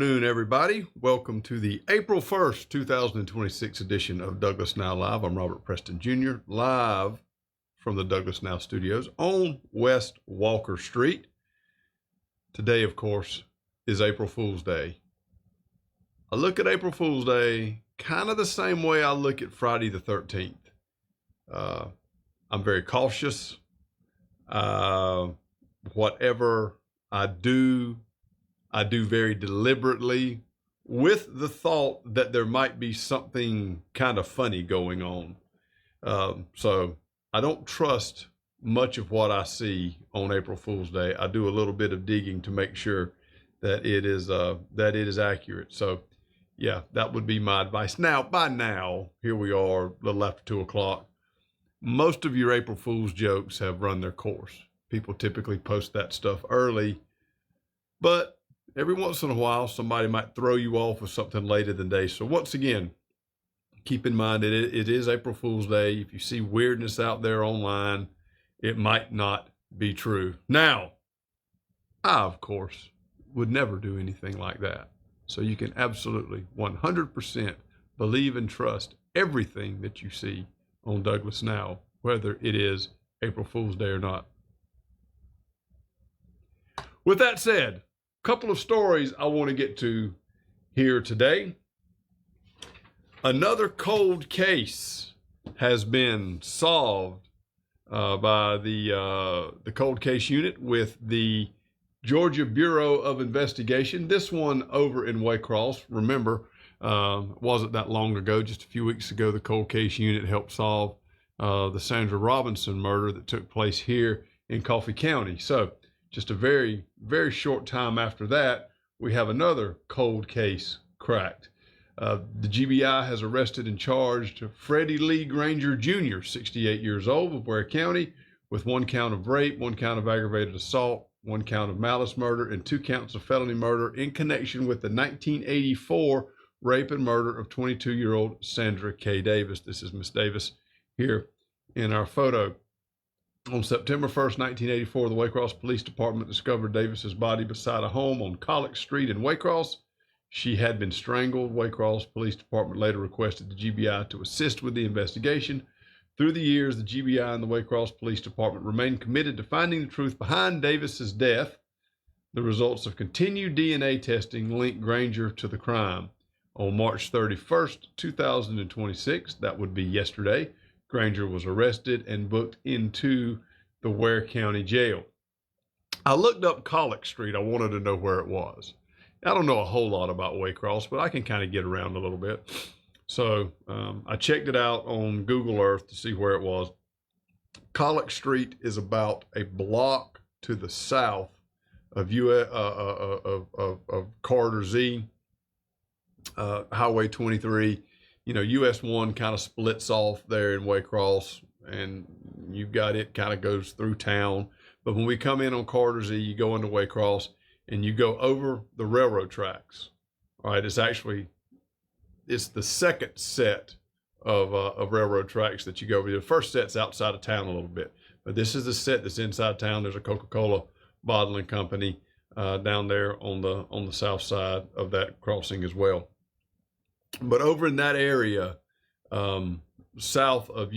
Good afternoon, everybody. Welcome to the April 1st, 2026 edition of Douglas Now Live. I'm Robert Preston Jr., live from the Douglas Now studios on West Walker Street. Today, of course, is April Fool's Day. I look at April Fool's Day kind of the same way I look at Friday the 13th. I'm very cautious. Whatever I do very deliberately with the thought that there might be something kind of funny going on. So I don't trust much of what I see on April Fool's Day. I do a little bit of digging to make sure that it is accurate. So yeah, that would be my advice. Now, by now, here we are, a little after 2 o'clock. Most of your April Fool's jokes have run their course. People typically post that stuff early, but every once in a while, somebody might throw you off with something later than day. So once again, keep in mind that it is April Fool's Day. If you see weirdness out there online, it might not be true. Now, I, of course, would never do anything like that. So you can absolutely 100% believe and trust everything that you see on Douglas Now, whether it is April Fool's Day or not. With that said, couple of stories I want to get to here today. Another cold case has been solved by the cold case unit with the Georgia Bureau of Investigation. This one over in Waycross. Remember, it wasn't that long ago, just a few weeks ago, the cold case unit helped solve the Sandra Robinson murder that took place here in Coffee County. So just a very, very short time after that, we have another cold case cracked. The GBI has arrested and charged Freddie Lee Granger Jr., 68 years old, of Ware County, with 1 count of rape, 1 count of aggravated assault, 1 count of malice murder, and 2 counts of felony murder in connection with the 1984 rape and murder of 22-year-old Sandra K. Davis. This is Miss Davis here in our photo. On September 1st, 1984, the Waycross Police Department discovered Davis's body beside a home on Collick Street in Waycross. She had been strangled. Waycross Police Department later requested the GBI to assist with the investigation. Through the years, the GBI and the Waycross Police Department remained committed to finding the truth behind Davis's death. The results of continued DNA testing linked Granger to the crime. On March 31st, 2026, that would be yesterday, Granger was arrested and booked into the Ware County Jail. I looked up Collick Street. I wanted to know where it was. I don't know a whole lot about Waycross, but I can kind of get around a little bit. So I checked it out on Google Earth to see where it was. Collick Street is about a block to the south of Corridor Z, Highway 23. You know, US 1 kind of splits off there in Waycross, and you've got it kind of goes through town. But when we come in on Corridor Z, you go into Waycross and you go over the railroad tracks. All right, it's the second set of railroad tracks that you go over. The first set's outside of town a little bit, but this is the set that's inside town. There's a Coca-Cola bottling company down there on the south side of that crossing as well. But over in that area, south of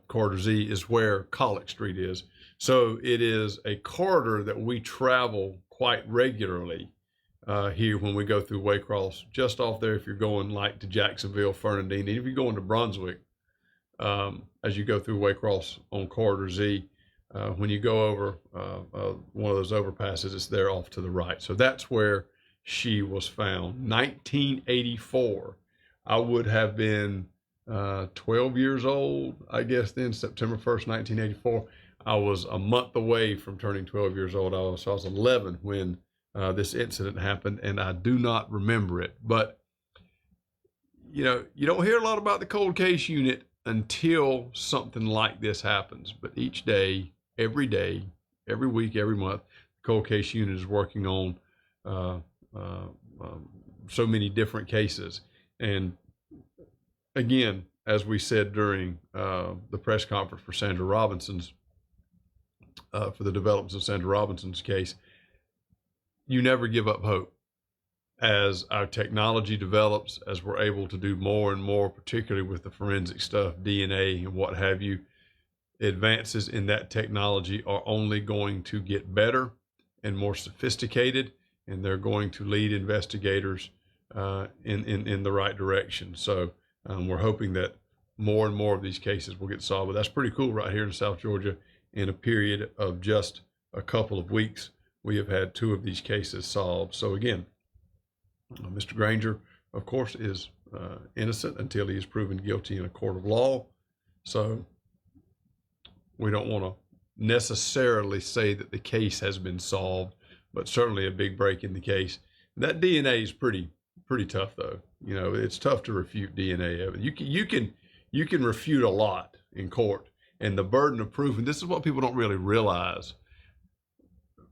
Corridor Z is where Collick Street is. So it is a corridor that we travel quite regularly here when we go through Waycross. Just off there, if you're going like to Jacksonville, Fernandina, if you're going to Brunswick, as you go through Waycross on Corridor Z, when you go over one of those overpasses, it's there off to the right. So that's where she was found. 1984. I would have been 12 years old, I guess then, September 1st, 1984. I was a month away from turning 12 years old. I was 11 when this incident happened, and I do not remember it. But, you know, you don't hear a lot about the cold case unit until something like this happens. But each day, every week, every month, the cold case unit is working on so many different cases. And again, as we said during the press conference for Sandra Robinson's, for the developments of Sandra Robinson's case, you never give up hope. as our technology develops, as we're able to do more and more, particularly with the forensic stuff, DNA and what have you, advances in that technology are only going to get better and more sophisticated, and they're going to lead investigators in the right direction. So we're hoping that more and more of these cases will get solved. But that's pretty cool right here in South Georgia. In a period of just a couple of weeks, we have had 2 of these cases solved. So again, Mr. Granger, of course, is innocent until he is proven guilty in a court of law. So we don't want to necessarily say that the case has been solved, but certainly a big break in the case. That DNA is pretty tough, though. You know, it's tough to refute DNA evidence. You can refute a lot in court, and the burden of proof, and this is what people don't really realize.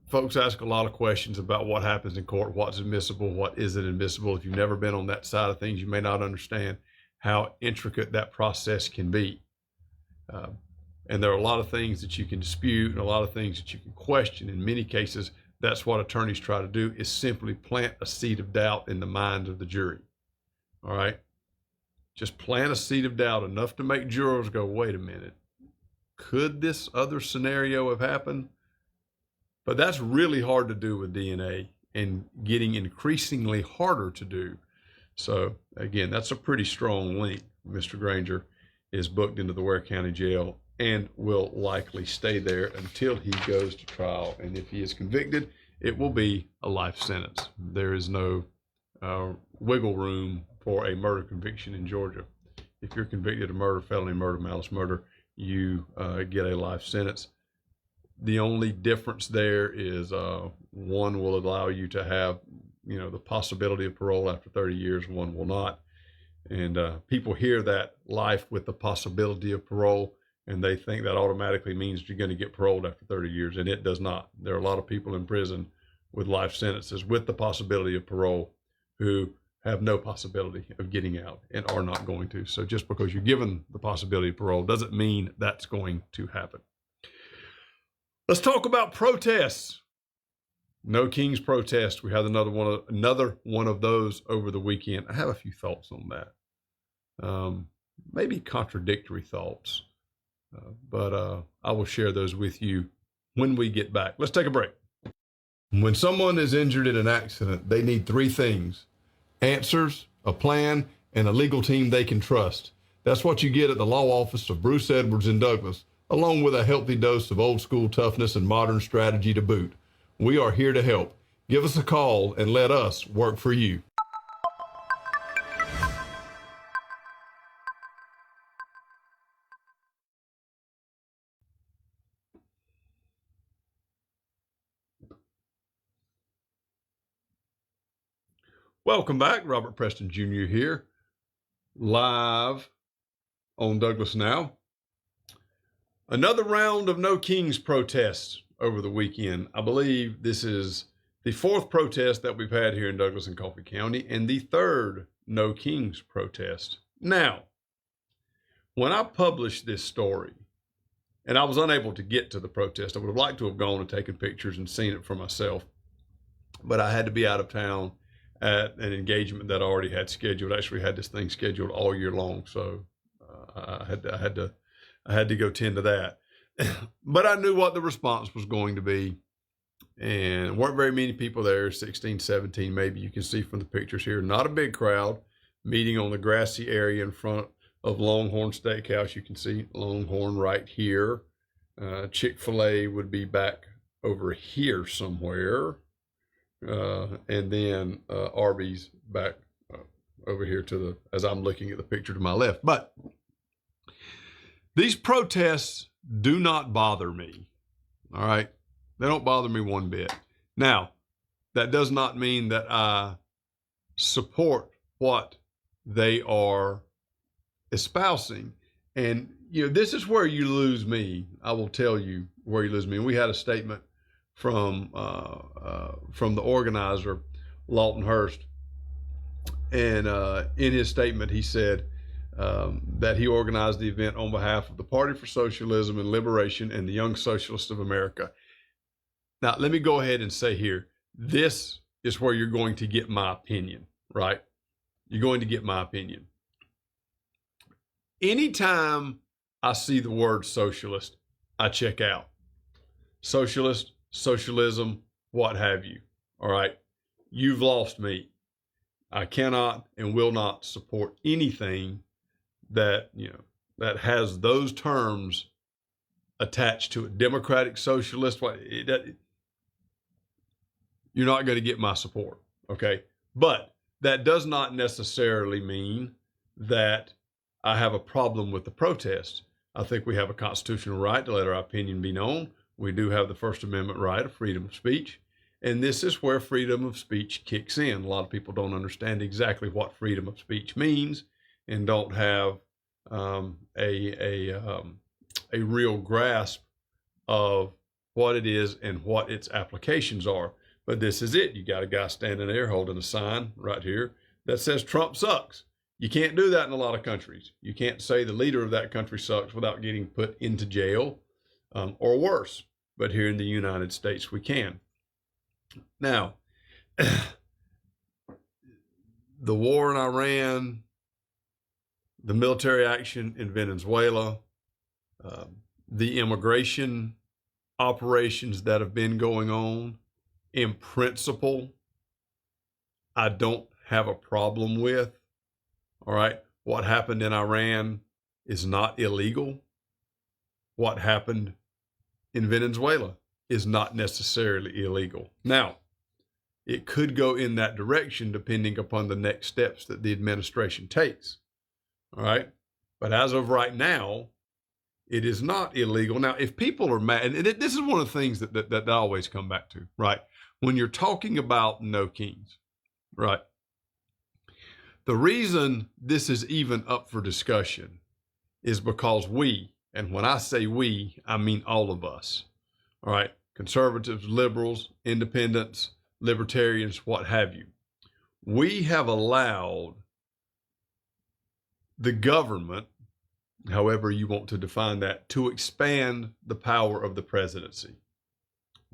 Folks ask a lot of questions about what happens in court, what's admissible, what isn't admissible. If you've never been on that side of things, you may not understand how intricate that process can be. And there are a lot of things that you can dispute and a lot of things that you can question. In many cases, that's what attorneys try to do, is simply plant a seed of doubt in the minds of the jury. All right? Just plant a seed of doubt enough to make jurors go, wait a minute, could this other scenario have happened? But that's really hard to do with DNA and getting increasingly harder to do. So again, that's a pretty strong link. Mr. Granger is booked into the Ware County Jail and will likely stay there until he goes to trial. And if he is convicted, it will be a life sentence. There is no wiggle room for a murder conviction in Georgia. If you're convicted of murder, felony murder, malice murder, you get a life sentence. The only difference there is one will allow you to have, the possibility of parole after 30 years, one will not. And people hear that life with the possibility of parole, and they think that automatically means you're going to get paroled after 30 years, and it does not. There are a lot of people in prison with life sentences with the possibility of parole who have no possibility of getting out and are not going to. So just because you're given the possibility of parole doesn't mean that's going to happen. Let's talk about protests. No Kings protest. We had another one of those over the weekend. I have a few thoughts on that. Maybe contradictory thoughts, but I will share those with you when we get back. Let's take a break. When someone is injured in an accident, they need 3 things: answers, a plan, and a legal team they can trust. That's what you get at the law office of Bruce Edwards in Douglas, along with a healthy dose of old school toughness and modern strategy to boot. We are here to help. Give us a call and let us work for you. Welcome back. Robert Preston Jr. here, live on Douglas Now. Another round of No Kings protests over the weekend. I believe this is the 4th protest that we've had here in Douglas and Coffee County, and the 3rd No Kings protest. Now, when I published this story, and I was unable to get to the protest, I would have liked to have gone and taken pictures and seen it for myself, but I had to be out of town at an engagement that I already had scheduled. I actually had this thing scheduled all year long, so I had to go tend to that. But I knew what the response was going to be, and weren't very many people there, 16, 17 maybe. You can see from the pictures here, not a big crowd, meeting on the grassy area in front of Longhorn Steakhouse. You can see Longhorn right here. Chick-fil-A would be back over here somewhere. And then Arby's back over here as I'm looking at the picture to my left. But these protests do not bother me. All right. They don't bother me one bit. Now, that does not mean that I support what they are espousing. And, this is where you lose me. I will tell you where you lose me. And we had a statement from the organizer, Lawton Hurst. And in his statement, he said that he organized the event on behalf of the Party for Socialism and Liberation and the Young Socialists of America. Now, let me go ahead and say here, this is where you're going to get my opinion, right? You're going to get my opinion. Anytime I see the word socialist, I check out. Socialist, socialism, what have you. All right. You've lost me. I cannot and will not support anything that, that has those terms attached to it. Democratic, socialist, you're not going to get my support. Okay. But that does not necessarily mean that I have a problem with the protest. I think we have a constitutional right to let our opinion be known. We do have the First Amendment right of freedom of speech. And this is where freedom of speech kicks in. A lot of people don't understand exactly what freedom of speech means and don't have a real grasp of what it is and what its applications are. But this is it. You got a guy standing there holding a sign right here that says Trump sucks. You can't do that in a lot of countries. You can't say the leader of that country sucks without getting put into jail or worse. But here in the United States, we can. Now, the war in Iran, the military action in Venezuela, the immigration operations that have been going on, in principle, I don't have a problem with. All right. What happened in Iran is not illegal. What happened in Venezuela is not necessarily illegal. Now, it could go in that direction depending upon the next steps that the administration takes. All right. But as of right now, it is not illegal. Now, if people are mad, and this is one of the things that I always come back to, right? When you're talking about no kings, right? The reason this is even up for discussion is because we, and when I say we, I mean all of us, all right? Conservatives, liberals, independents, libertarians, what have you. We have allowed the government, however you want to define that, to expand the power of the presidency.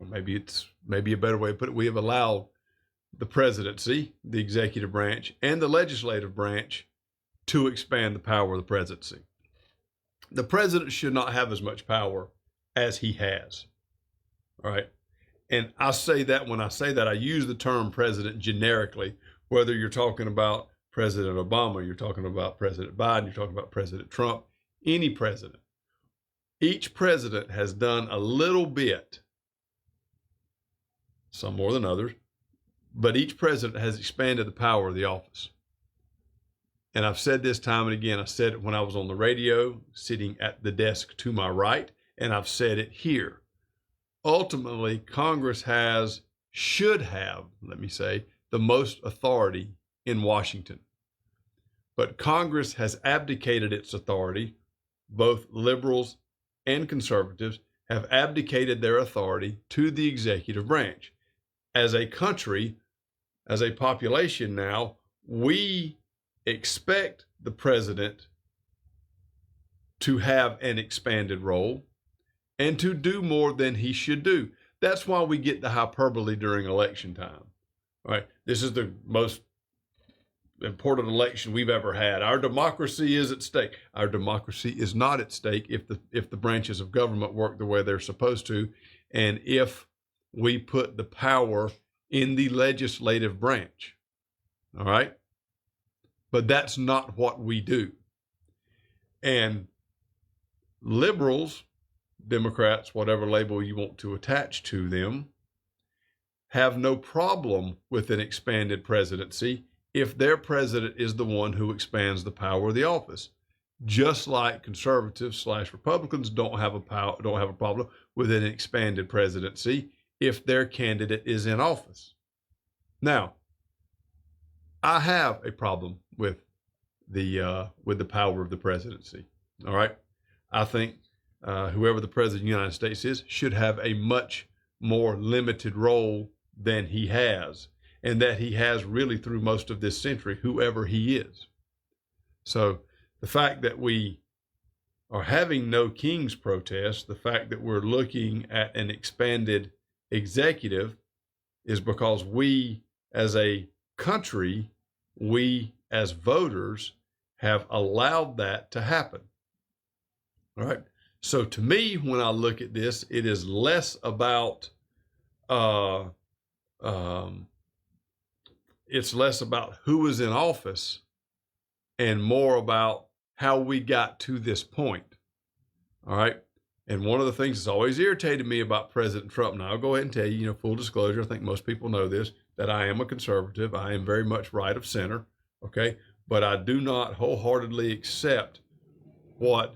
Or maybe a better way to put it, we have allowed the presidency, the executive branch, and the legislative branch to expand the power of the presidency. The president should not have as much power as he has. All right. And I say that when I say that, I use the term president generically, whether you're talking about President Obama, you're talking about President Biden, you're talking about President Trump, any president. Each president has done a little bit, some more than others, but each president has expanded the power of the office. And I've said this time and again. I said it when I was on the radio, sitting at the desk to my right, and I've said it here. Ultimately, Congress should have, the most authority in Washington. But Congress has abdicated its authority. Both liberals and conservatives have abdicated their authority to the executive branch. As a country, as a population now, we expect the president to have an expanded role and to do more than he should do. That's why we get the hyperbole during election time. All right. This is the most important election we've ever had. Our democracy is at stake. Our democracy is not at stake if the branches of government work the way they're supposed to, and if we put the power in the legislative branch. All right? But that's not what we do. And liberals, Democrats, whatever label you want to attach to them, have no problem with an expanded presidency if their president is the one who expands the power of the office. Just like conservatives / Republicans don't have a problem with an expanded presidency if their candidate is in office. Now, I have a problem with the power of the presidency. All right, I think whoever the president of the United States is should have a much more limited role than he has, and that he has really through most of this century, whoever he is. So the fact that we are having no king's protest, the fact that we're looking at an expanded executive, is because we as a country, we as voters have allowed that to happen. All right. So to me, when I look at this, it is less about it's less about who was in office and more about how we got to this point. All right. And one of the things that's always irritated me about President Trump, now I'll go ahead and tell you, full disclosure, I think most people know this, that I am a conservative. I am very much right of center. Okay. But I do not wholeheartedly accept what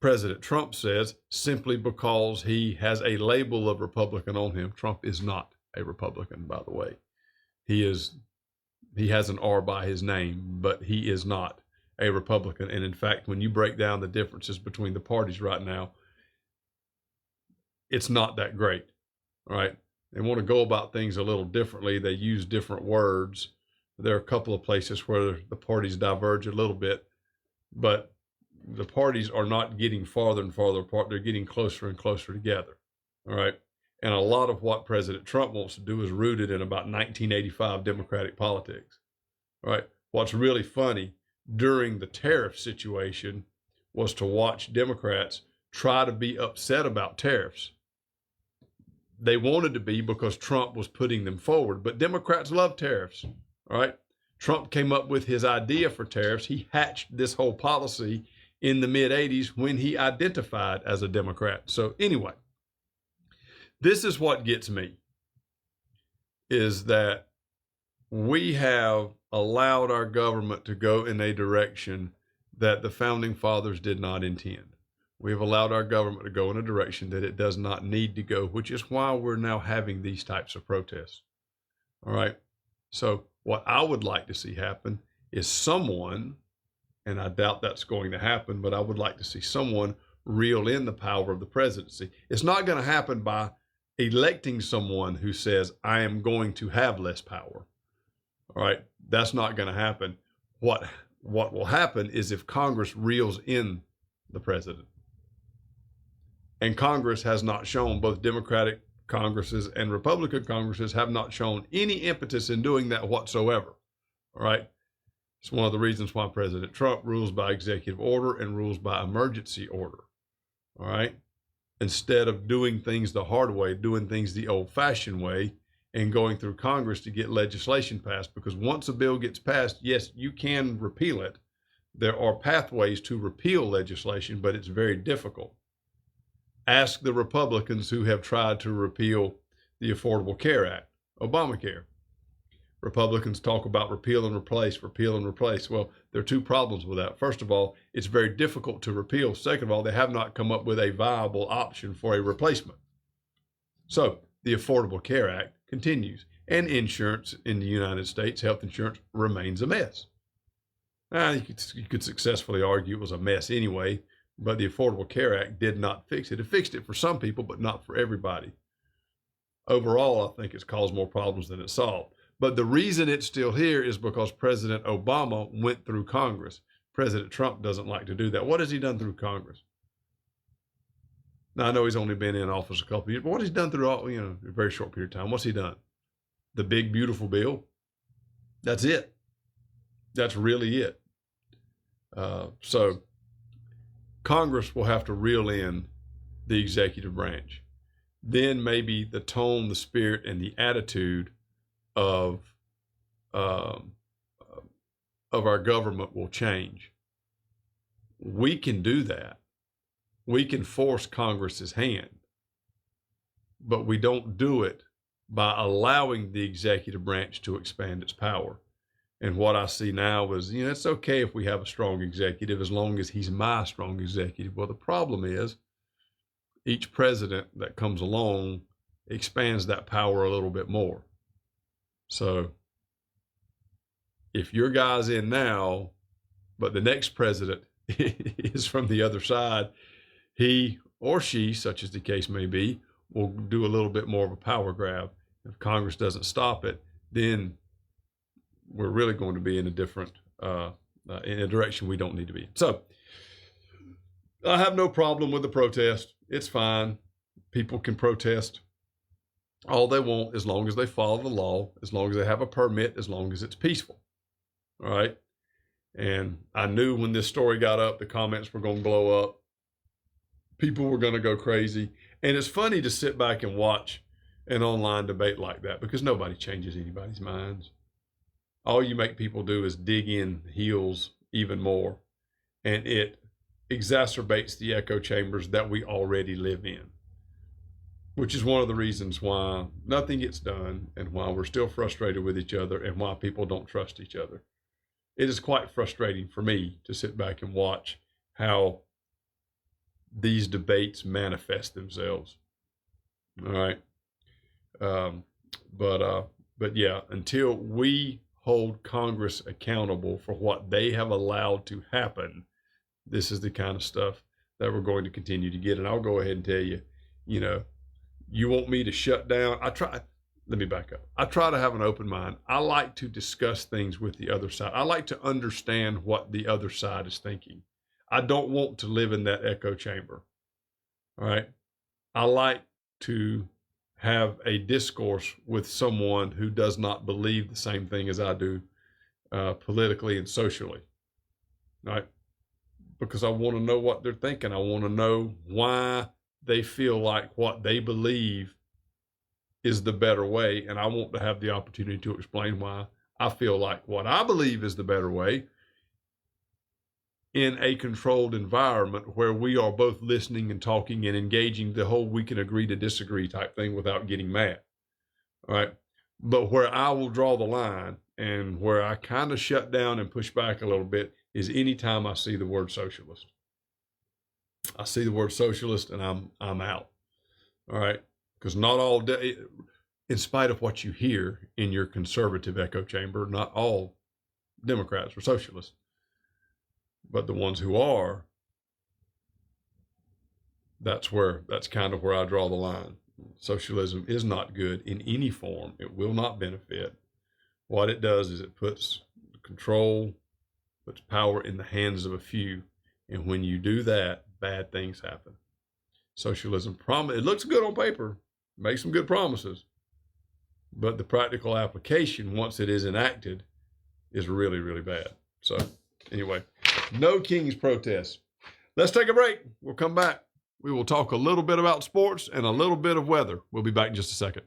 President Trump says simply because he has a label of Republican on him. Trump is not a Republican, by the way. He has an R by his name, but he is not a Republican. And in fact, when you break down the differences between the parties right now, it's not that great. All right. They want to go about things a little differently. They use different words. There are a couple of places where the parties diverge a little bit, but the parties are not getting farther and farther apart. They're getting closer and closer together. All right. And a lot of what President Trump wants to do is rooted in about 1985 Democratic politics. All right. What's really funny during the tariff situation was to watch Democrats try to be upset about tariffs. They wanted to be because Trump was putting them forward, but Democrats love tariffs. All right. Trump came up with his idea for tariffs. He hatched this whole policy in the mid-'80s when he identified as a Democrat. So anyway, this is what gets me, is that we have allowed our government to go in a direction that the founding fathers did not intend. We have allowed our government to go in a direction that it does not need to go, which is why we're now having these types of protests. All right. So what I would like to see happen is someone, and I doubt that's going to happen, but I would like to see someone reel in the power of the presidency. It's not going to happen by electing someone who says, I am going to have less power. All right. That's not going to happen. What will happen is if Congress reels in the president. And Congress has not shown, both Democratic Congresses and Republican Congresses have not shown any impetus in doing that whatsoever. All right. It's one of the reasons why President Trump rules by executive order and rules by emergency order. All right. Instead of doing things the hard way, doing things the old-fashioned way, and going through Congress to get legislation passed. Because once a bill gets passed, yes, you can repeal it. There are pathways to repeal legislation, but it's very difficult. Ask the Republicans who have tried to repeal the Affordable Care Act, Obamacare. Republicans talk about repeal and replace, repeal and replace. Well, there are two problems with that. First of all, it's very difficult to repeal. Second of all, they have not come up with a viable option for a replacement. So the Affordable Care Act continues, and insurance in the United States, health insurance, remains a mess. Now, you could successfully argue it was a mess anyway, but the Affordable Care Act did not fix it. It fixed it for some people, but not for everybody. Overall, I think it's caused more problems than it solved. But the reason it's still here is because President Obama went through Congress. President Trump doesn't like to do that. What has he done through Congress? Now, I know he's only been in office a couple of years, but what has he done through a very short period of time? What's he done? The big, beautiful bill? That's it. That's really it. So Congress will have to reel in the executive branch. Then maybe the tone, the spirit, and the attitude of our government will change. We can do that. We can force Congress's hand, but we don't do it by allowing the executive branch to expand its power. And what I see now is, it's okay if we have a strong executive as long as he's my strong executive. Well, the problem is each president that comes along expands that power a little bit more. So if your guy's in now, but the next president is from the other side, he or she, such as the case may be, will do a little bit more of a power grab. If Congress doesn't stop it, then we're really going to be in a different, in a direction we don't need to be. So I have no problem with the protest. It's fine. People can protest All they want, as long as they follow the law, as long as they have a permit, as long as it's peaceful. All right. And I knew when this story got up, the comments were going to blow up. People were going to go crazy. And it's funny to sit back and watch an online debate like that because nobody changes anybody's minds. All you make people do is dig in heels even more. And it exacerbates the echo chambers that we already live in, which is one of the reasons why nothing gets done and why we're still frustrated with each other and why people don't trust each other. It is quite frustrating for me to sit back and watch how these debates manifest themselves. All right. But yeah, until we hold Congress accountable for what they have allowed to happen, this is the kind of stuff that we're going to continue to get. And I'll go ahead and tell you, you want me to shut down? Let me back up. I try to have an open mind. I like to discuss things with the other side. I like to understand what the other side is thinking. I don't want to live in that echo chamber. All right. I like to have a discourse with someone who does not believe the same thing as I do, politically and socially. All right. Because I want to know what they're thinking. I want to know why they feel like what they believe is the better way. And I want to have the opportunity to explain why I feel like what I believe is the better way in a controlled environment where we are both listening and talking and engaging the whole we can agree to disagree type thing without getting mad. All right. But where I will draw the line and where I kind of shut down and push back a little bit is anytime I see the word socialist. I see the word socialist and I'm out. All right. Because not all, in spite of what you hear in your conservative echo chamber, not all Democrats are socialists. But the ones who are, that's kind of where I draw the line. Socialism is not good in any form. It will not benefit. What it does is it puts control, puts power in the hands of a few. And when you do that, bad things happen. Socialism, it looks good on paper, makes some good promises, but the practical application, once it is enacted, is really, really bad. So anyway, no King's protests. Let's take a break. We'll come back. We will talk a little bit about sports and a little bit of weather. We'll be back in just a second.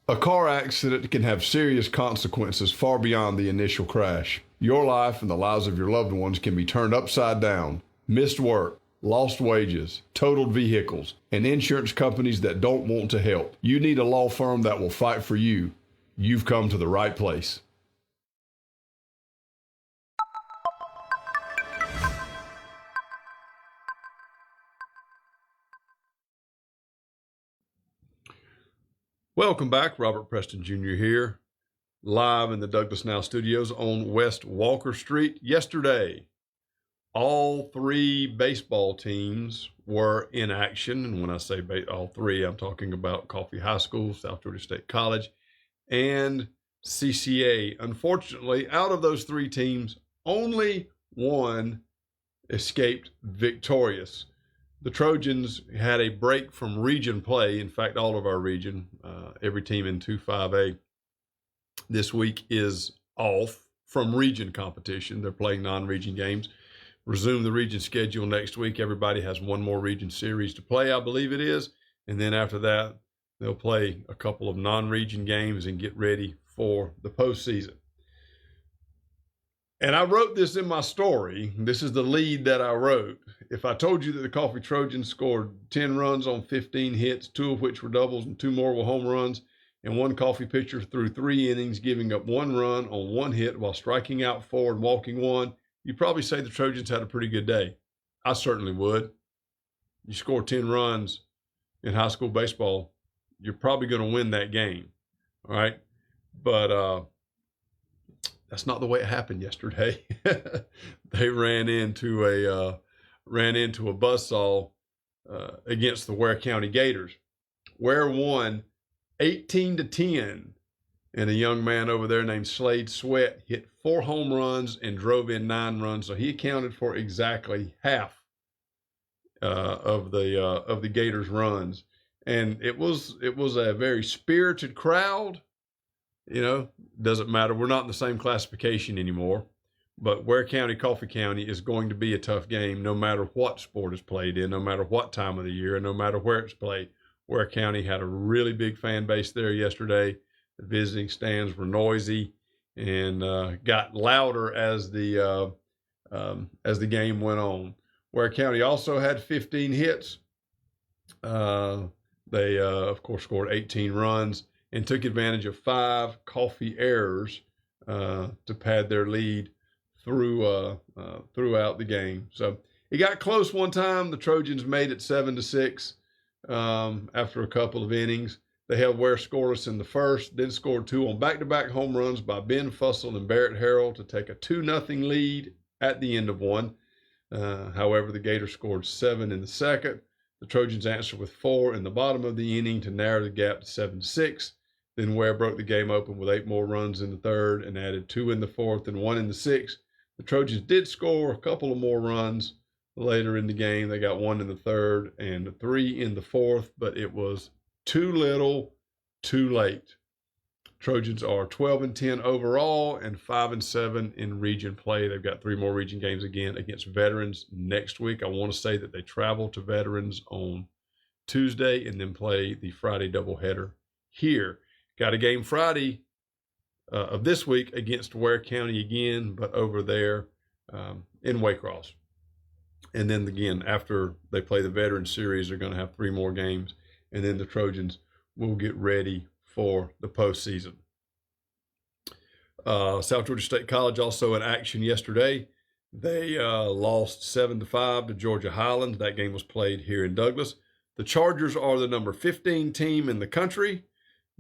A car accident can have serious consequences far beyond the initial crash. Your life and the lives of your loved ones can be turned upside down. Missed work, lost wages, totaled vehicles, and insurance companies that don't want to help. You need a law firm that will fight for you. You've come to the right place. Welcome back. Robert Preston Jr. here, live in the Douglas Now studios on West Walker Street. Yesterday, all three baseball teams were in action. And when I say all three, I'm talking about Coffee High School, South Georgia State College, and CCA. Unfortunately, out of those three teams, only one escaped victorious. The Trojans had a break from region play. In fact, all of our region, every team in 2-5A this week is off from region competition. They're playing non-region games. Resume the region schedule next week. Everybody has one more region series to play, I believe it is. And then after that, they'll play a couple of non-region games and get ready for the postseason. And I wrote this in my story. This is the lead that I wrote. If I told you that the Coffee Trojans scored 10 runs on 15 hits, 2 of which were doubles and 2 more were home runs, and one Coffee pitcher threw 3 innings, giving up 1 run on 1 hit while striking out 4 and walking 1, you'd probably say the Trojans had a pretty good day. I certainly would. You score 10 runs in high school baseball, you're probably going to win that game. All right. But that's not the way it happened yesterday. They ran into a buzzsaw against the Ware County Gators. Ware won 18-10, and a young man over there named Slade Sweat hit 4 home runs and drove in 9 runs. So he accounted for exactly half of the Gators' runs and it was a very spirited crowd. Doesn't matter. We're not in the same classification anymore, but Ware County, Coffee County is going to be a tough game no matter what sport is played in, no matter what time of the year, and no matter where it's played. Ware County had a really big fan base there yesterday. The visiting stands were noisy and got louder as the game went on. Ware County also had 15 hits. They, of course, scored 18 runs and took advantage of 5 coffee errors to pad their lead throughout the game. So it got close one time. The Trojans made it 7-6 after a couple of innings. They held Ware scoreless in the first, then scored 2 on back-to-back home runs by Ben Fussell and Barrett Harrell to take a 2-0 lead at the end of one. However, the Gators scored 7 in the second. The Trojans answered with 4 in the bottom of the inning to narrow the gap to 7-6. Then Ware broke the game open with 8 more runs in the third and added 2 in the fourth and 1 in the sixth. The Trojans did score a couple of more runs later in the game. They got 1 in the third and 3 in the fourth, but it was too little, too late. Trojans are 12-10 overall and 5-7 in region play. They've got 3 more region games again against Veterans next week. I want to say that they travel to Veterans on Tuesday and then play the Friday doubleheader here. Got a game Friday of this week against Ware County again, but over there in Waycross. And then again, after they play the Veterans Series, they're going to have 3 more games, and then the Trojans will get ready for the postseason. South Georgia State College also in action yesterday. They lost 7-5 to Georgia Highlands. That game was played here in Douglas. The Chargers are the number 15 team in the country.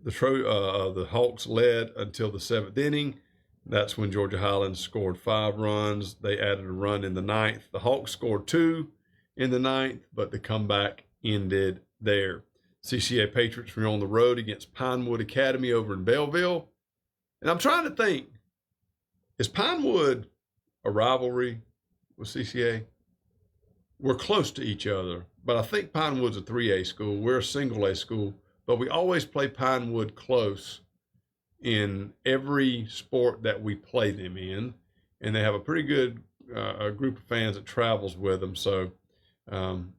The Hawks led until the 7th inning. That's when Georgia Highlands scored 5 runs. They added a run in the 9th. The Hawks scored 2 in the 9th, but the comeback ended there. CCA Patriots were on the road against Pinewood Academy over in Belleville. And I'm trying to think, is Pinewood a rivalry with CCA? We're close to each other, but I think Pinewood's a 3A school. We're a single A school, but we always play Pinewood close in every sport that we play them in. And they have a pretty good group of fans that travels with them. So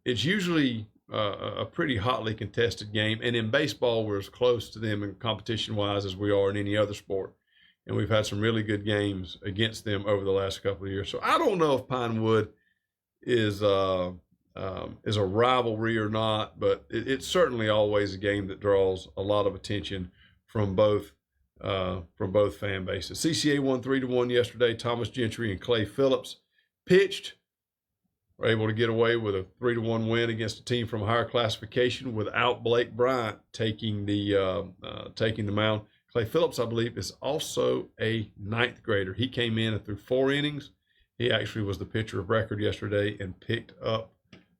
it's usually a pretty hotly contested game. And in baseball, we're as close to them in competition-wise as we are in any other sport. And we've had some really good games against them over the last couple of years. So I don't know if Pinewood is a rivalry or not, but it's certainly always a game that draws a lot of attention from both fan bases. CCA won 3-1 yesterday. Thomas Gentry and Clay Phillips pitched. Were able to get away with a 3-1 win against a team from a higher classification without Blake Bryant taking the mound. Clay Phillips, I believe, is also a 9th grader. He came in and threw 4 innings. He actually was the pitcher of record yesterday and picked up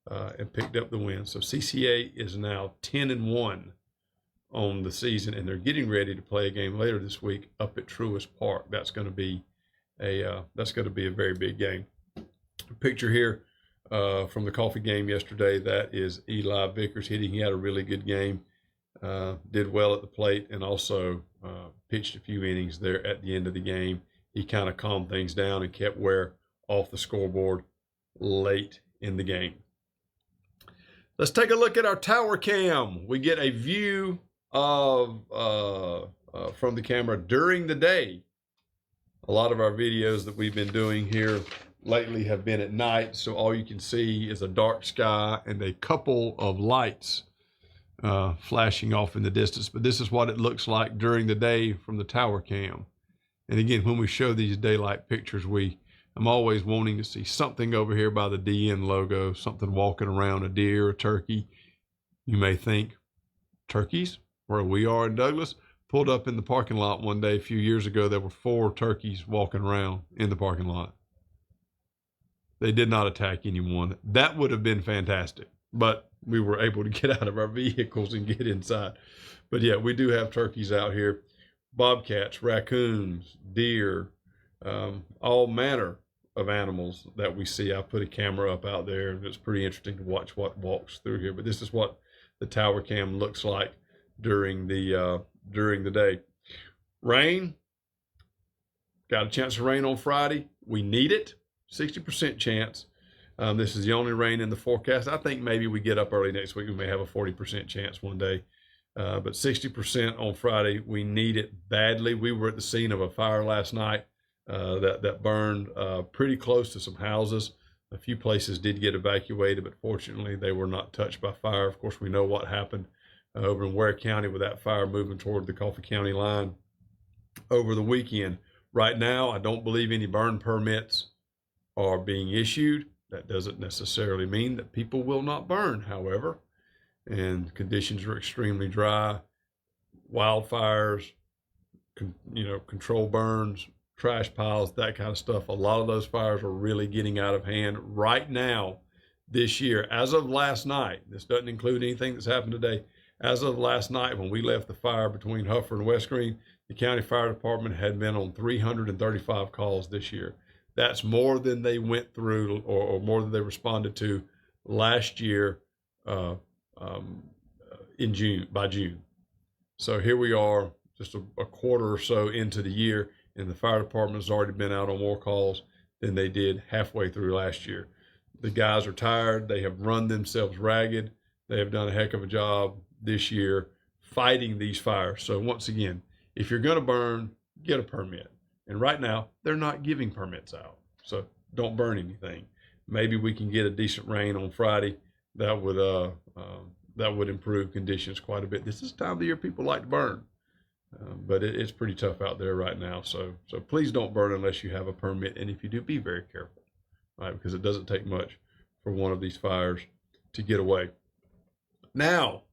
the win. So CCA is now 10-1 on the season, and they're getting ready to play a game later this week up at Truist Park. That's going to be a very big game. Picture here from the coffee game yesterday. That is Eli Vickers hitting. He had a really good game. Did well at the plate and also pitched a few innings there at the end of the game. He kind of calmed things down and kept Ware off the scoreboard late in the game. Let's take a look at our tower cam. We get a view of from the camera during the day. A lot of our videos that we've been doing here lately have been at night, so all you can see is a dark sky and a couple of lights flashing off in the distance. But this is what it looks like during the day from the tower cam. And again, when we show these daylight pictures, I'm always wanting to see something over here by the DN logo, something walking around, a deer, a turkey. You may think, turkeys? Where we are in Douglas? Pulled up in the parking lot one day a few years ago. There were 4 turkeys walking around in the parking lot. They did not attack anyone. That would have been fantastic, but we were able to get out of our vehicles and get inside. But yeah, we do have turkeys out here, bobcats, raccoons, deer, all manner of animals that we see. I put a camera up out there, and it's pretty interesting to watch what walks through here. But this is what the tower cam looks like during the day. Rain, got a chance of rain on Friday. We need it, 60% chance. This is the only rain in the forecast. I think maybe we get up early next week. We may have a 40% chance one day. But 60% on Friday. We need it badly. We were at the scene of a fire last night that burned pretty close to some houses. A few places did get evacuated, but fortunately they were not touched by fire. Of course, we know what happened over in Ware County with that fire moving toward the Coffee County line over the weekend. Right now, I don't believe any burn permits are being issued. That doesn't necessarily mean that people will not burn, however, and conditions are extremely dry. Wildfires, control burns, trash piles, that kind of stuff. A lot of those fires are really getting out of hand right now this year. As of last night, this doesn't include anything that's happened today. As of last night, when we left the fire between Huffer and West Green, the county fire department had been on 335 calls this year. That's more than they went through or more than they responded to last year in June, by June. So here we are, just a quarter or so into the year, and the fire department has already been out on more calls than they did halfway through last year. The guys are tired. They have run themselves ragged. They have done a heck of a job this year fighting these fires. So once again, if you're going to burn, get a permit. And right now, they're not giving permits out. So don't burn anything. Maybe we can get a decent rain on Friday. That would improve conditions quite a bit. This is the time of the year people like to burn. But it's pretty tough out there right now. So please don't burn unless you have a permit. And if you do, be very careful, right? Because it doesn't take much for one of these fires to get away. Now,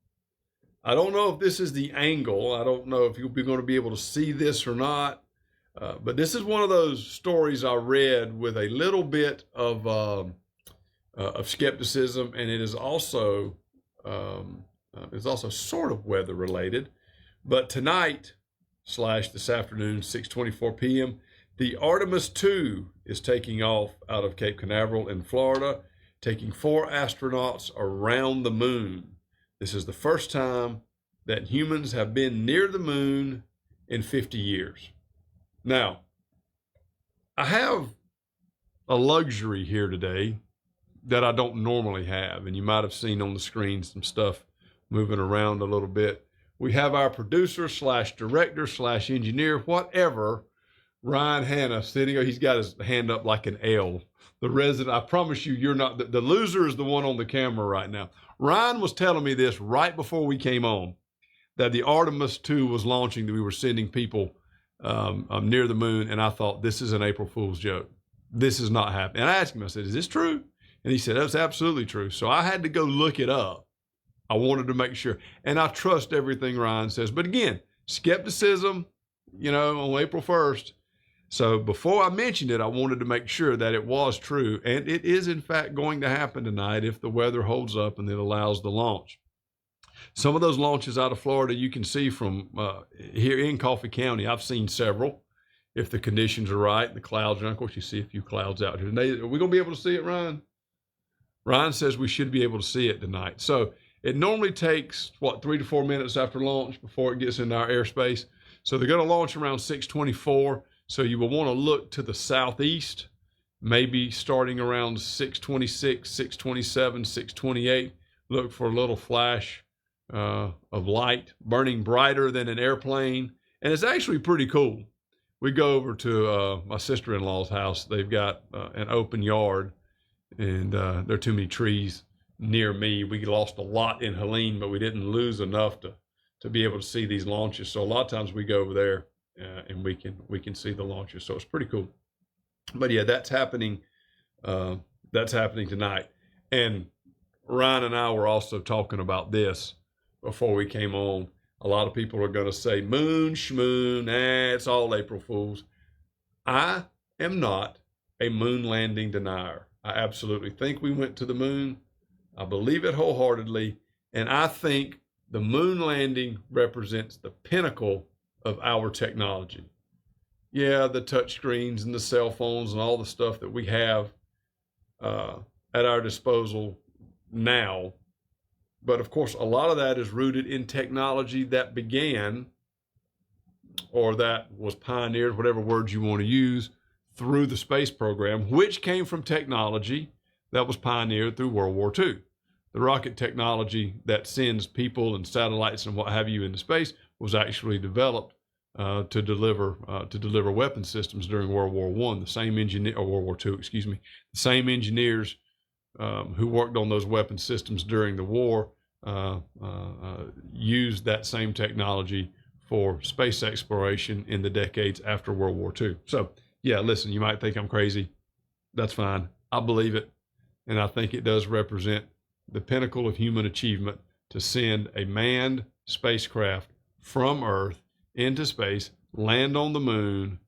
I don't know if this is the angle. I don't know if you'll be going to be able to see this or not. But this is one of those stories I read with a little bit of skepticism, and it is also sort of weather related. But tonight / this afternoon, 6:24 p.m., the Artemis II is taking off out of Cape Canaveral in Florida, taking 4 astronauts around the moon. This is the first time that humans have been near the moon in 50 years. Now, I have a luxury here today that I don't normally have, and you might have seen on the screen some stuff moving around a little bit. We have our producer / director / engineer, whatever, Ryan Hanna, sitting. He's got his hand up like an L. The resident, I promise you, you're not, the loser is the one on the camera right now. Ryan was telling me this right before we came on, that the Artemis II was launching, that we were sending people near the moon, and I thought, this is an April Fool's joke. This is not happening. And I asked him, I said, is this true? And he said, that's absolutely true. So I had to go look it up. I wanted to make sure. And I trust everything Ryan says. But again, skepticism, on April 1st. So before I mentioned it, I wanted to make sure that it was true. And it is, in fact, going to happen tonight if the weather holds up and it allows the launch. Some of those launches out of Florida you can see from here in Coffee County. I've seen several. If the conditions are right, the clouds are, of course, you see a few clouds out here today. Are we going to be able to see it, Ryan? Ryan says we should be able to see it tonight. So it normally takes, 3 to 4 minutes after launch before it gets into our airspace. So they're going to launch around 6:24. So you will want to look to the southeast, maybe starting around 6:26, 6:27, 6:28. Look for a little flash of light, burning brighter than an airplane. And it's actually pretty cool. We go over to my sister-in-law's house. They've got an open yard, and there are too many trees near me. We lost a lot in Helene, but we didn't lose enough to be able to see these launches. So a lot of times we go over there and we can see the launches. So it's pretty cool. But yeah, that's happening. That's happening tonight. And Ryan and I were also talking about this before we came on. A lot of people are going to say, moon, schmoon, it's all April Fools. I am not a moon landing denier. I absolutely think we went to the moon. I believe it wholeheartedly. And I think the moon landing represents the pinnacle of our technology. Yeah, the touch screens and the cell phones and all the stuff that we have at our disposal now But of course, a lot of that is rooted in technology that began, or that was pioneered, whatever words you want to use, through the space program, which came from technology that was pioneered through World War II. The rocket technology that sends people and satellites and what have you into space was actually developed to deliver weapon systems during World War I. The same engineer, or World War II, excuse me, the same engineers who worked on those weapon systems during the war used that same technology for space exploration in the decades after World War II. So, yeah, listen, you might think I'm crazy. That's fine. I believe it. And I think it does represent the pinnacle of human achievement to send a manned spacecraft from Earth into space, land on the moon,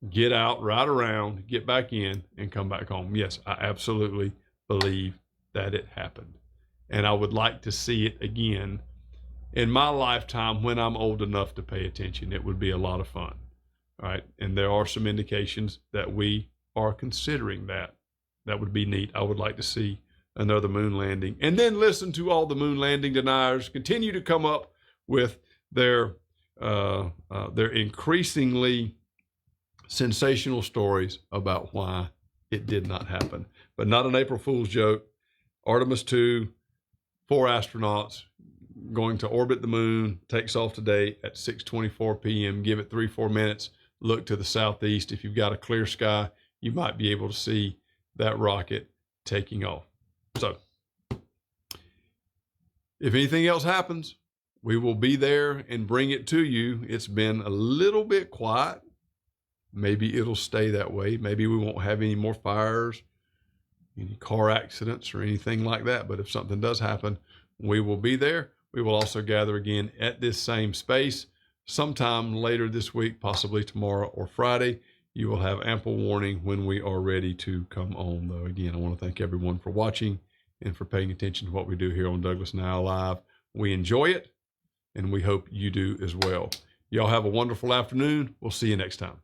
get out, ride around, get back in, and come back home. Yes, I absolutely believe that it happened. And I would like to see it again in my lifetime when I'm old enough to pay attention. It would be a lot of fun. All right. And there are some indications that we are considering that. That would be neat. I would like to see another moon landing. And then listen to all the moon landing deniers continue to come up with their increasingly sensational stories about why it did not happen. But not an April Fool's joke. Artemis 2, 4 astronauts going to orbit the moon, takes off today at 6:24 p.m. Give it 3-4 minutes. Look to the southeast. If you've got a clear sky, you might be able to see that rocket taking off. So if anything else happens, we will be there and bring it to you. It's been a little bit quiet. Maybe it'll stay that way. Maybe we won't have any more fires, any car accidents or anything like that. But if something does happen, we will be there. We will also gather again at this same space sometime later this week, possibly tomorrow or Friday. You will have ample warning when we are ready to come on, though. Again, I want to thank everyone for watching and for paying attention to what we do here on Douglas Now Live. We enjoy it, and we hope you do as well. Y'all have a wonderful afternoon. We'll see you next time.